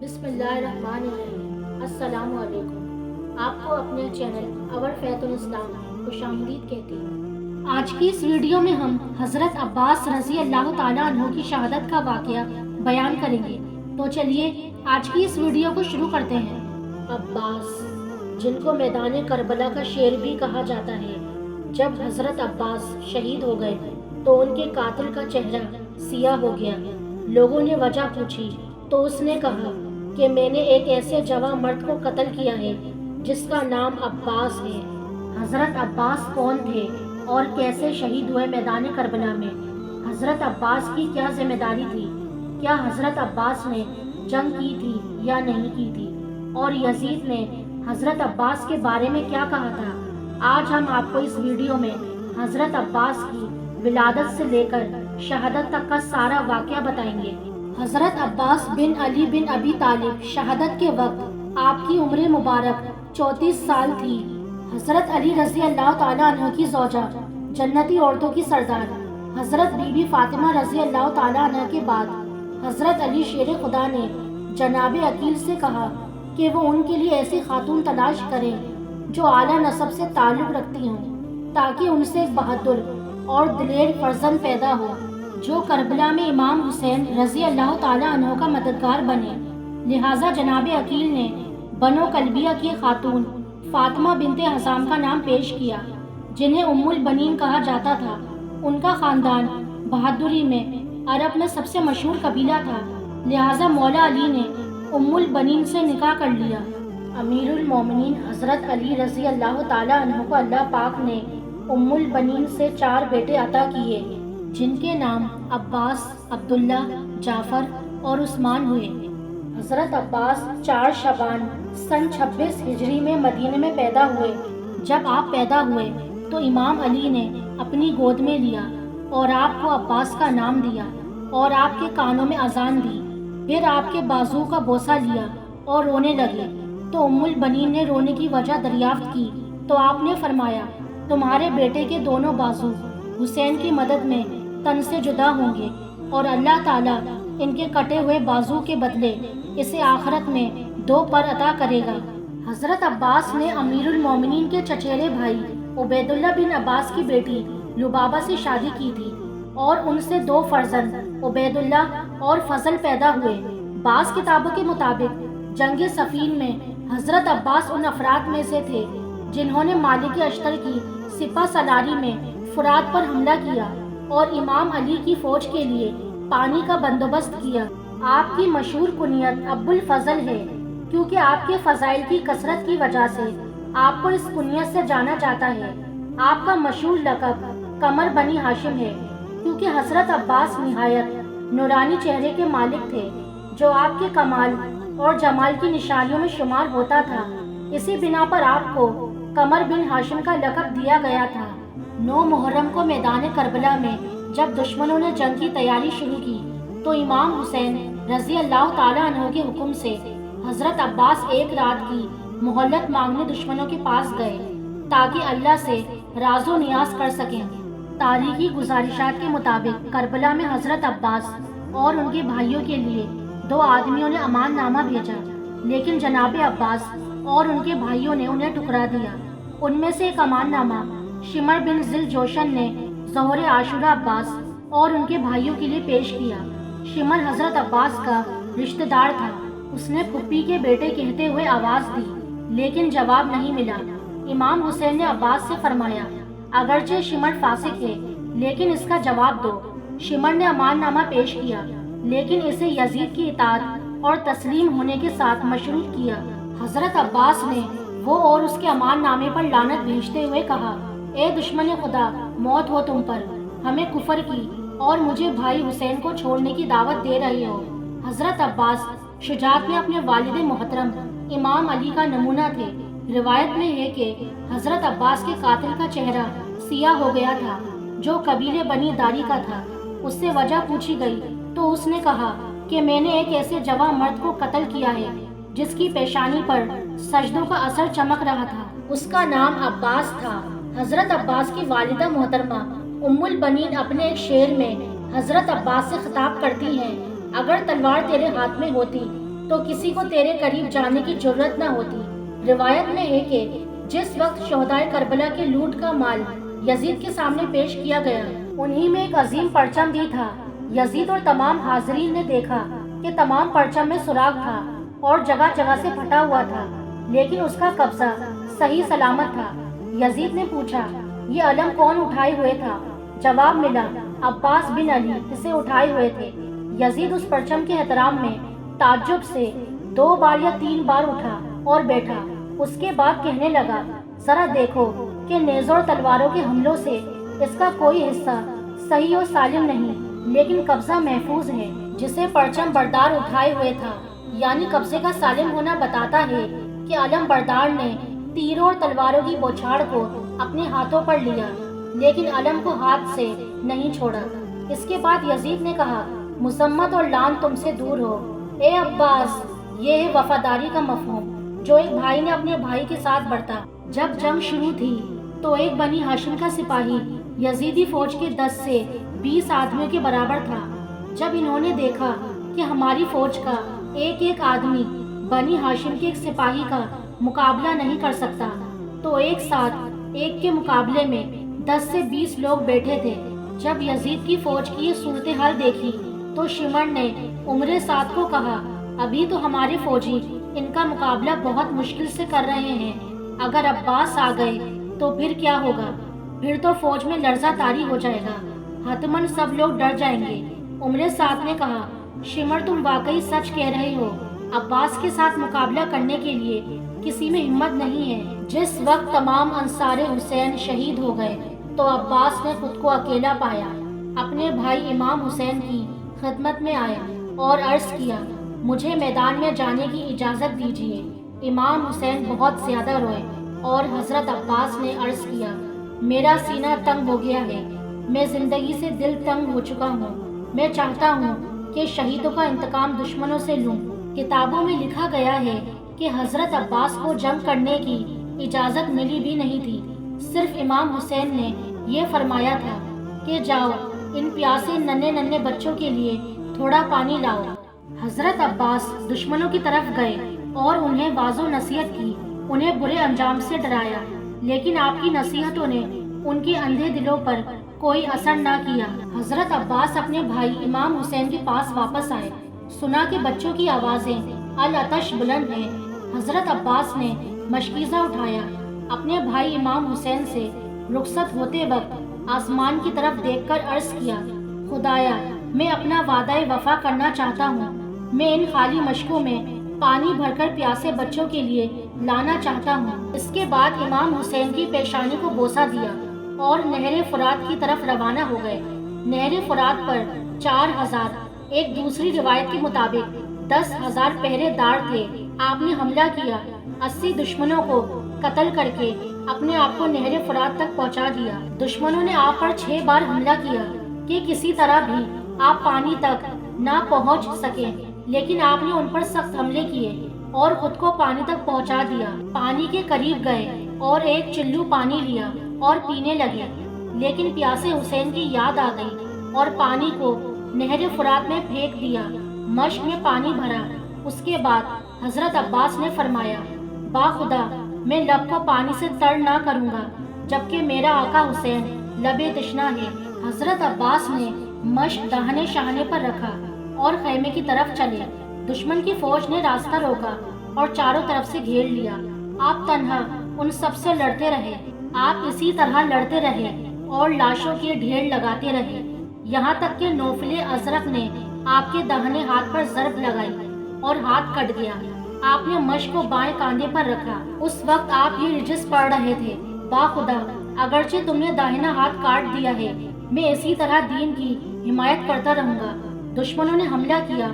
بسم اللہ الرحمن الرحیم۔ السلام علیکم۔ آپ کو اپنے چینل اور فیض الاسلام خوش آمدید کہتے ہیں۔ آج کی اس ویڈیو میں ہم حضرت عباس رضی اللہ تعالیٰ عنہ کی شہادت کا واقعہ بیان کریں گے۔ تو چلیے آج کی اس ویڈیو کو شروع کرتے ہیں۔ عباس، جن کو میدان کربلا کا شیر بھی کہا جاتا ہے، جب حضرت عباس شہید ہو گئے تو ان کے قاتل کا چہرہ سیاہ ہو گیا۔ لوگوں نے وجہ پوچھی تو اس نے کہا کہ میں نے ایک ایسے جواں مرد کو قتل کیا ہے جس کا نام عباس ہے۔ حضرت عباس کون تھے اور کیسے شہید ہوئے میدان کربلا میں؟ حضرت عباس کی کیا ذمہ داری تھی؟ کیا حضرت عباس نے جنگ کی تھی یا نہیں کی تھی؟ اور یزید نے حضرت عباس کے بارے میں کیا کہا تھا؟ آج ہم آپ کو اس ویڈیو میں حضرت عباس کی ولادت سے لے کر شہادت تک کا سارا واقعہ بتائیں گے۔ حضرت عباس بن علی بن ابی طالب شہادت کے وقت آپ کی عمر مبارک 34 سال تھی۔ حضرت علی رضی اللہ تعالیٰ عنہ کی زوجہ، جنتی عورتوں کی سردار حضرت بی بی فاطمہ رضی اللہ تعالیٰ عنہ کے بعد حضرت علی شیر خدا نے جناب عقیل سے کہا کہ وہ ان کے لیے ایسی خاتون تلاش کریں جو اعلیٰ نسب سے تعلق رکھتی ہوں، تاکہ ان سے ایک بہادر اور دلیر فرزند پیدا ہو جو کربلا میں امام حسین رضی اللہ تعالیٰ عنہ کا مددگار بنے۔ لہٰذا جناب عقیل نے بنو کلبیہ کی خاتون فاطمہ بنت حسام کا نام پیش کیا، جنہیں ام البنین کہا جاتا تھا۔ ان کا خاندان بہادری میں عرب میں سب سے مشہور قبیلہ تھا، لہٰذا مولا علی نے ام البنین سے نکاح کر لیا۔ امیر المومنین حضرت علی رضی اللہ تعالیٰ عنہ کو اللہ پاک نے ام البنین سے 4 بیٹے عطا کیے، جن کے نام عباس، عبداللہ، جعفر اور عثمان ہوئے۔ حضرت عباس 4 شعبان سن 26 ہجری میں مدینے میں پیدا ہوئے۔ جب آپ پیدا ہوئے تو امام علی نے اپنی گود میں لیا اور آپ کو عباس کا نام دیا اور آپ کے کانوں میں اذان دی، پھر آپ کے بازو کا بوسہ لیا اور رونے لگے تو ام البنین نے رونے کی وجہ دریافت کی تو آپ نے فرمایا، تمہارے بیٹے کے دونوں بازو حسین کی مدد میں تن سے جدا ہوں گے اور اللہ تعالیٰ ان کے کٹے ہوئے بازو کے بدلے اسے آخرت میں 2 پر عطا کرے گا۔ حضرت عباس نے امیر المومنین کے چچیرے بھائی عبید اللہ بن عباس کی بیٹی لبابہ سے شادی کی تھی اور ان سے 2 فرزند عبید اللہ اور فضل پیدا ہوئے۔ بعض کتابوں کے مطابق جنگ صفین میں حضرت عباس ان افراد میں سے تھے جنہوں نے مالک اشتر کی سپہ سالاری میں فرات پر حملہ کیا اور امام علی کی فوج کے لیے پانی کا بندوبست کیا۔ آپ کی مشہور کنیت ابو الفضل ہے، کیونکہ آپ کے فضائل کی کثرت کی وجہ سے آپ کو اس کنیت سے جانا جاتا ہے۔ آپ کا مشہور لقب قمر بنی ہاشم ہے، کیونکہ حضرت عباس نہایت نورانی چہرے کے مالک تھے جو آپ کے کمال اور جمال کی نشانیوں میں شمار ہوتا تھا۔ اسی بنا پر آپ کو قمر بن ہاشم کا لقب دیا گیا تھا۔ 9 محرم کو میدان کربلا میں جب دشمنوں نے جنگ کی تیاری شروع کی تو امام حسین رضی اللہ تعالیٰ عنہ کے حکم سے حضرت عباس ایک رات کی مہلت مانگنے دشمنوں کے پاس گئے تاکہ اللہ سے راز و نیاز کر سکیں۔ تاریخی گزارشات کے مطابق کربلا میں حضرت عباس اور ان کے بھائیوں کے لیے 2 آدمیوں نے امان نامہ بھیجا، لیکن جناب عباس اور ان کے بھائیوں نے انہیں ٹھکرا دیا۔ ان میں سے ایک امان نامہ شمر بن ذل جوشن نے ظہور عاشورہ عباس اور ان کے بھائیوں کے لیے پیش کیا۔ شمر حضرت عباس کا رشتہ دار تھا۔ اس نے پھپھی کے بیٹے کہتے ہوئے آواز دی، لیکن جواب نہیں ملا۔ امام حسین نے عباس سے فرمایا، اگرچہ شمر فاسق ہے لیکن اس کا جواب دو۔ شمر نے امان نامہ پیش کیا، لیکن اسے یزید کی اطاعت اور تسلیم ہونے کے ساتھ مشروط کیا۔ حضرت عباس نے وہ اور اس کے امان نامے پر لعنت بھیجتے ہوئے کہا، اے دشمن خدا، موت ہو تم پر، ہمیں کفر کی اور مجھے بھائی حسین کو چھوڑنے کی دعوت دے رہے ہو۔ حضرت عباس شجاعت میں اپنے والد محترم امام علی کا نمونہ تھے۔ روایت میں ہے کہ حضرت عباس کے قاتل کا چہرہ سیاہ ہو گیا تھا جو قبیلے بنی داری کا تھا۔ اس سے وجہ پوچھی گئی تو اس نے کہا کہ میں نے ایک ایسے جواں مرد کو قتل کیا ہے جس کی پیشانی پر سجدوں کا اثر چمک رہا تھا۔ اس کا نام عباس تھا۔ حضرت عباس کی والدہ محترمہ ام البنین اپنے ایک شعر میں حضرت عباس سے خطاب کرتی ہیں، اگر تلوار تیرے ہاتھ میں ہوتی تو کسی کو تیرے قریب جانے کی ضرورت نہ ہوتی۔ روایت میں ہے کہ جس وقت شہدائے کربلا کے لوٹ کا مال یزید کے سامنے پیش کیا گیا، انہی میں ایک عظیم پرچم بھی تھا۔ یزید اور تمام حاضرین نے دیکھا کہ تمام پرچم میں سراغ تھا اور جگہ جگہ سے پھٹا ہوا تھا، لیکن اس کا قبضہ صحیح سلامت تھا۔ یزید نے پوچھا، یہ علم کون اٹھائے ہوئے تھا؟ جواب ملا، عباس بن علی اسے اٹھائے ہوئے تھے۔ یزید اس پرچم کے احترام میں تعجب سے 2 بار یا 3 بار اٹھا اور بیٹھا۔ اس کے بعد کہنے لگا، ذرا دیکھو کہ نیزوں اور تلواروں کے حملوں سے اس کا کوئی حصہ صحیح و سالم نہیں، لیکن قبضہ محفوظ ہے۔ جسے پرچم بردار اٹھائے ہوئے تھا، یعنی قبضے کا سالم ہونا بتاتا ہے کہ علم بردار نے تیروں اور تلواروں کی بوچھاڑ کو اپنے ہاتھوں پر لیا، لیکن علم کو ہاتھ سے نہیں چھوڑا۔ اس کے بعد یزید نے کہا، مذمت اور لعن تم سے دور ہو اے عباس۔ یہ ہے وفاداری کا مفہوم جو ایک بھائی نے اپنے بھائی کے ساتھ برتا۔ جب جنگ شروع تھی تو ایک بنی ہاشم کا سپاہی یزیدی فوج کے 10 سے 20 آدمیوں کے برابر تھا۔ جب انہوں نے دیکھا کہ ہماری فوج کا ایک ایک آدمی بنی ہاشم کے ایک سپاہی کا مقابلہ نہیں کر سکتا، تو ایک ساتھ ایک کے مقابلے میں 10 سے 20 لوگ بیٹھے تھے۔ جب یزید کی فوج کی یہ صورتحال دیکھی تو شمر نے عمر سعد کو کہا، ابھی تو ہمارے فوجی ان کا مقابلہ بہت مشکل سے کر رہے ہیں، اگر عباس آ گئے تو پھر کیا ہوگا؟ پھر تو فوج میں لرزہ طاری ہو جائے گا، حتماً سب لوگ ڈر جائیں گے۔ عمر سعد نے کہا، شمر تم واقعی سچ کہہ رہے ہو، عباس کے ساتھ مقابلہ کرنے کے لیے کسی میں ہمت نہیں ہے۔ جس وقت تمام انصار حسین شہید ہو گئے تو عباس نے خود کو اکیلا پایا، اپنے بھائی امام حسین کی خدمت میں آیا اور عرض کیا، مجھے میدان میں جانے کی اجازت دیجیے۔ امام حسین بہت زیادہ روئے اور حضرت عباس نے عرض کیا، میرا سینہ تنگ ہو گیا ہے، میں زندگی سے دل تنگ ہو چکا ہوں، میں چاہتا ہوں کہ شہیدوں کا انتقام دشمنوں سے لوں۔ کتابوں میں لکھا گیا ہے کہ حضرت عباس کو جنگ کرنے کی اجازت ملی بھی نہیں تھی، صرف امام حسین نے یہ فرمایا تھا کہ جاؤ ان پیاسے ننھے ننھے بچوں کے لیے تھوڑا پانی لاؤ۔ حضرت عباس دشمنوں کی طرف گئے اور انہیں واضح و نصیحت کی، انہیں برے انجام سے ڈرایا، لیکن آپ کی نصیحتوں نے ان کے اندھے دلوں پر کوئی اثر نہ کیا۔ حضرت عباس اپنے بھائی امام حسین کے پاس واپس آئے، سنا کہ بچوں کی آوازیں العطش بلند ہیں۔ حضرت عباس نے مشکیزہ اٹھایا، اپنے بھائی امام حسین سے رخصت ہوتے وقت آسمان کی طرف دیکھ کر عرض کیا، خدایا میں اپنا وعدہ وفا کرنا چاہتا ہوں، میں ان خالی مشکوں میں پانی بھر کر پیاسے بچوں کے لیے لانا چاہتا ہوں۔ اس کے بعد امام حسین کی پیشانی کو بوسہ دیا اور نہر فرات کی طرف روانہ ہو گئے۔ نہر فرات پر 4000، ایک دوسری روایت کے مطابق 10,000 پہرے دار تھے۔ آپ نے حملہ کیا، 80 دشمنوں کو قتل کر کے اپنے آپ کو نہر فرات تک پہنچا دیا۔ دشمنوں نے آپ پر 6 بار حملہ کیا کہ کسی طرح بھی آپ پانی تک نہ پہنچ سکیں، لیکن آپ نے ان پر سخت حملے کیے اور خود کو پانی تک پہنچا دیا۔ پانی کے قریب گئے اور ایک چلو پانی لیا اور پینے لگے، لیکن پیاسے حسین کی یاد آ گئی اور پانی کو نہر فرات میں پھینک دیا۔ مشک میں پانی بھرا۔ اس کے بعد حضرت عباس نے فرمایا، با خدا میں لب کو پانی سے تر نہ کروں گا جبکہ میرا آقا حسین لبے تشنا ہے۔ حضرت عباس نے مشک داہنے شاہنے پر رکھا اور خیمے کی طرف چلے۔ دشمن کی فوج نے راستہ روکا اور چاروں طرف سے گھیر لیا۔ آپ تنہا ان سب سے لڑتے رہے۔ آپ اسی طرح لڑتے رہے اور لاشوں کے ڈھیر لگاتے رہے، یہاں تک کہ نوفل ازرق نے آپ کے داہنے ہاتھ پر ضرب لگائی اور ہاتھ کٹ گیا۔ آپ نے مشک کو بائیں کاندھے پر رکھا۔ اس وقت آپ یہ رجس پڑھ رہے تھے، با خدا اگرچہ تم نے داہنا ہاتھ کاٹ دیا ہے، میں اسی طرح دین کی حمایت کرتا رہوں گا۔ دشمنوں نے حملہ کیا،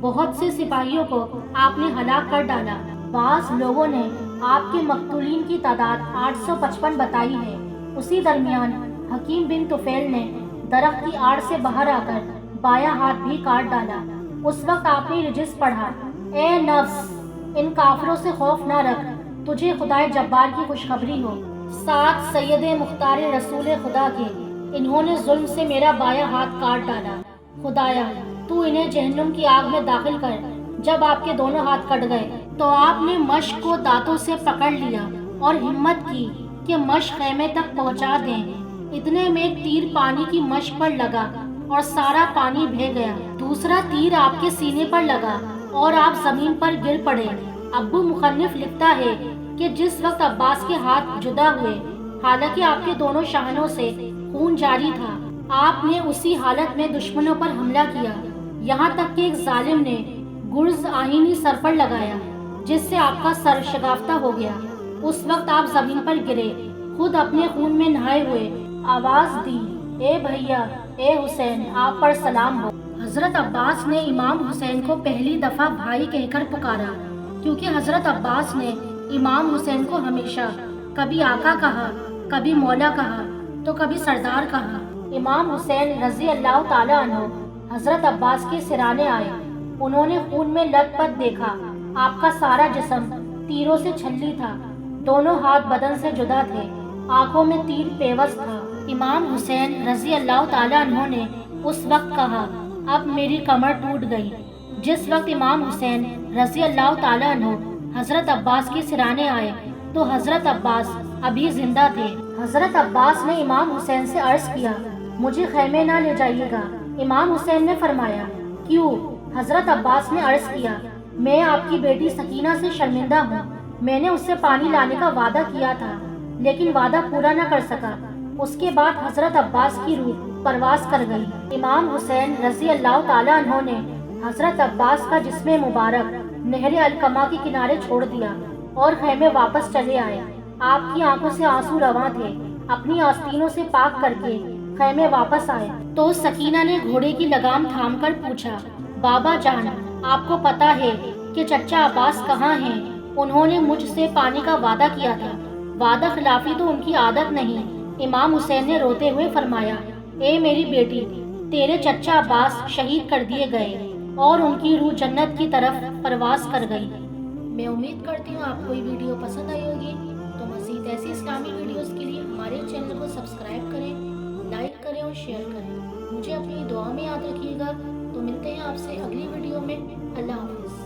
بہت سے سپاہیوں کو آپ نے ہلاک کر ڈالا۔ بعض لوگوں نے آپ کے مقتولین کی تعداد 855 بتائی ہے۔ اسی درمیان حکیم بن طفیل نے درخت کی آڑ سے باہر آ کر بایاں ہاتھ بھی کاٹ ڈالا۔ اس وقت آپ نے رجس پڑھا، اے نفس ان کافروں سے خوف نہ رکھ، تجھے خدائے جبار کی خوشخبری ہو۔ 7 سید مختار رسول خدا کے، انہوں نے ظلم سے میرا بایاں ہاتھ کاٹ ڈالا۔ خدایا تو انہیں جہنم کی آگ میں داخل کر جب آپ کے دونوں ہاتھ کٹ گئے تو آپ نے مشق کو دانتوں سے پکڑ لیا اور ہمت کی کہ مشق خیمے تک پہنچا دیں۔ اتنے میں ایک تیر پانی کی مشق پر لگا اور سارا پانی بہہ گیا۔ دوسرا تیر آپ کے سینے پر لگا اور آپ زمین پر گر پڑے۔ ابو مخنف لکھتا ہے کہ جس وقت عباس کے ہاتھ جدا ہوئے، حالانکہ آپ کے دونوں شاہنوں سے خون جاری تھا، آپ نے اسی حالت میں دشمنوں پر حملہ کیا، یہاں تک کہ ایک ظالم نے گرز آہینی سر پر لگایا جس سے آپ کا سر شگافتہ ہو گیا۔ اس وقت آپ زمین پر گرے، خود اپنے خون میں نہائے ہوئے، آواز دی، اے بھیا، اے حسین، آپ پر سلام ہو۔ حضرت عباس نے امام حسین کو پہلی دفعہ بھائی کہہ کر پکارا، کیونکہ حضرت عباس نے امام حسین کو ہمیشہ کبھی آقا کہا، کبھی مولا کہا تو کبھی سردار کہا۔ امام حسین رضی اللہ تعالیٰ عنہ حضرت عباس کے سرانے آئے۔ انہوں نے خون میں لت پت دیکھا، آپ کا سارا جسم تیروں سے چھلی تھا، دونوں ہاتھ بدن سے جدا تھے، آنکھوں میں تیر پیوست تھا۔ امام حسین رضی اللہ تعالیٰ عنہ نے اس وقت کہا، اب میری کمر ٹوٹ گئی۔ جس وقت امام حسین رضی اللہ تعالیٰ عنہ حضرت عباس کے سرانے آئے تو حضرت عباس ابھی زندہ تھے۔ حضرت عباس نے امام حسین سے عرض کیا، مجھے خیمے نہ لے جائیے گا۔ امام حسین نے فرمایا، کیوں؟ حضرت عباس نے عرض کیا، میں آپ کی بیٹی سکینہ سے شرمندہ ہوں، میں نے اس سے پانی لانے کا وعدہ کیا تھا لیکن وعدہ پورا نہ کر سکا۔ اس کے بعد حضرت عباس کی روح پرواز کر گئی۔ امام حسین رضی اللہ تعالیٰ عنہ نے حضرت عباس کا جسم مبارک نہر القما کے کنارے چھوڑ دیا اور خیمے واپس چلے آئے۔ آپ کی آنکھوں سے آنسو رواں تھے۔ اپنی آستینوں سے پاک کر کے خیمے واپس آئے تو سکینہ نے گھوڑے کی لگام تھام کر پوچھا، بابا جان، آپ کو پتا ہے کہ چچا عباس کہاں ہیں؟ انہوں نے مجھ سے پانی کا وعدہ کیا تھا، وعدہ خلافی تو ان کی عادت نہیں۔ امام حسین نے روتے ہوئے فرمایا، اے میری بیٹی، تیرے چچا عباس شہید کر دیے گئے اور ان کی روح جنت کی طرف پرواز کر گئی۔ میں امید کرتی ہوں آپ کو یہ ویڈیو پسند آئی ہوگی، تو مزید ایسی اسلامی ویڈیوز کے لیے ہمارے چینل کو سبسکرائب کریں، لائک کریں اور شیئر کریں۔ مجھے اپنی دعا میں یاد رکھیے گا۔ تو ملتے ہیں آپ سے اگلی ویڈیو میں۔ اللہ حافظ۔